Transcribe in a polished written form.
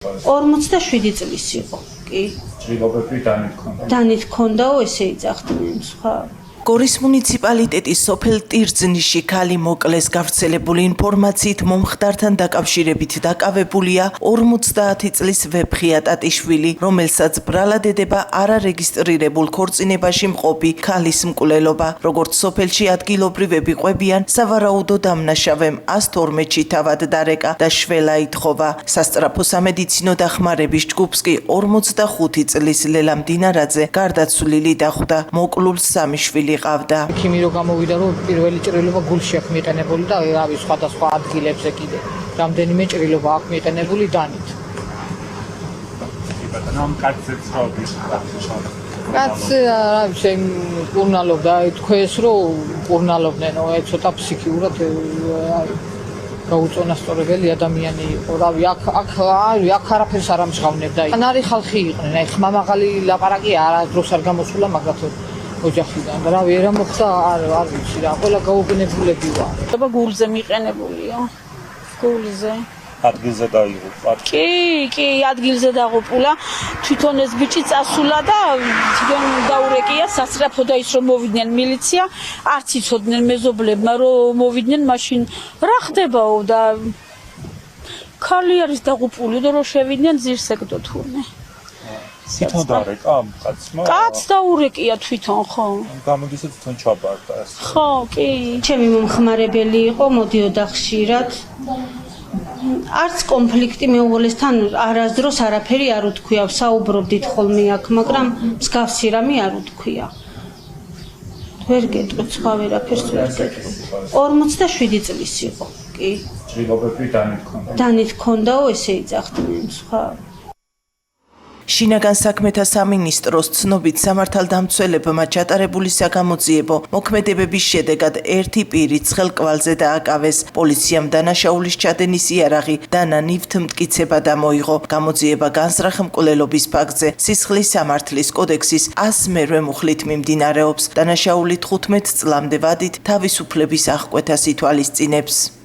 47 წლის იყო, კი. ჭრილობები დანით ქონდაო, ესე იძახდნენ სხვა. გორის მუნიციპალიტეტის სოფელ ტირძნიში ქალი მოკლეს გავრცელებული ინფორმაციით მომხდართან დაკავშირებით დაკავებულია 50 წლის ვეფხია ტატიშვილი, რომელსაც ბრალად ედება არარეგისტრირებულ ქორწინებაში მყოფი ქალის მკვლელობა. როგორც სოფელში ადგილობრივები ყვებიან, სავარაუდო დამნაშავემ 112-ში თავად დარეკა და შველა ითხოვა. სასწრაფო სამედიცინო დახმარების ჯგუფს კი 45 წლის ლელა მდინარაძე გარდაცვლილი დახვდა. მოკლულს 3 შვილი ყავდა. Ქიმი რო გამოვიდა რომ პირველი ჭრილობა გულში აქვს მიყენებული და რავი სხვადასხვა ადგილებზე კიდე რამდენიმე ჭრილობა აქვს მიყენებული დანით. ბატონო კაცებს ხობის კაცი რავი შენ კურნალობდა თქვენს რომ კურნალობდნენ ცოტა ფსიქიურად გაუწონასწორებელი ადამიანი იყო. რავი აქ არაფერს არ ამჟღავნებდა. ანარი ხალხი იყვნენ. აი ხმამაღალი ლაპარაკი არადროს არ გამოსულა მაგათო ოჯახიდან და რავი რა მოხდა არ ვიცი რა ყველა გაუგნებულები ვარ. აბა გულზე მიყენებულია. გულზე. ადგილზე დაიღუპა. კი, ადგილზე დაღუპულა. თვითონ ეს ბიჭი წასულა და თვითონ დაურეკია სასწრაფო და ის რომ მოვიდნენ მილიცია, არც იცოდნენ მეზობლებმა რომ მოვიდნენ მაშინ რა ხდებაო და ქალი არის დაღუპული და რომ შევიდნენ ძირს ეკდო თურმე. თვითონ დარეკა ამ კაცმა? კაც დაურეკია თვითონ, ხო. გამოდის თვითონ ჩაბარდა ეს. ხო, კი. ჩემი მომხმარებელი იყო, მოდიოდა ხშირად. არც კონფლიქტი მეუღლესთან არასდროს არაფერი არ უთქვია, საუბრობდით ხოლმე აქ, მაგრამ მსგავსი რამე არ უთქვია. ვერ გეტყვით, სხვა ვერაფერს ვერ გეტყვით. 47 წლის იყო, კი. ჭრილობები დანით ქონდაო, ესე იძახდნენ სხვა. შინაგან საქმეთა სამინისტროს ცნობით სამართალდამცველებმა ჩატარებული საგამოძიებო მოქმედებების შედეგად ერთი პირი ცხელკვალზე დააკავეს. პოლიციამ დანაშაულის ჩადენის იარაღი და ნივთი მტკიცება დამოიღო. გამოძიება განსრახ მკვლელობის ფაქტზე სისხლის სამართლის კოდექსის 108 მუხლით მიმდინარეობს. დანაშაული 15 წლამდე ვადით თავისუფლების აღკვეთას ითვალისწინებს.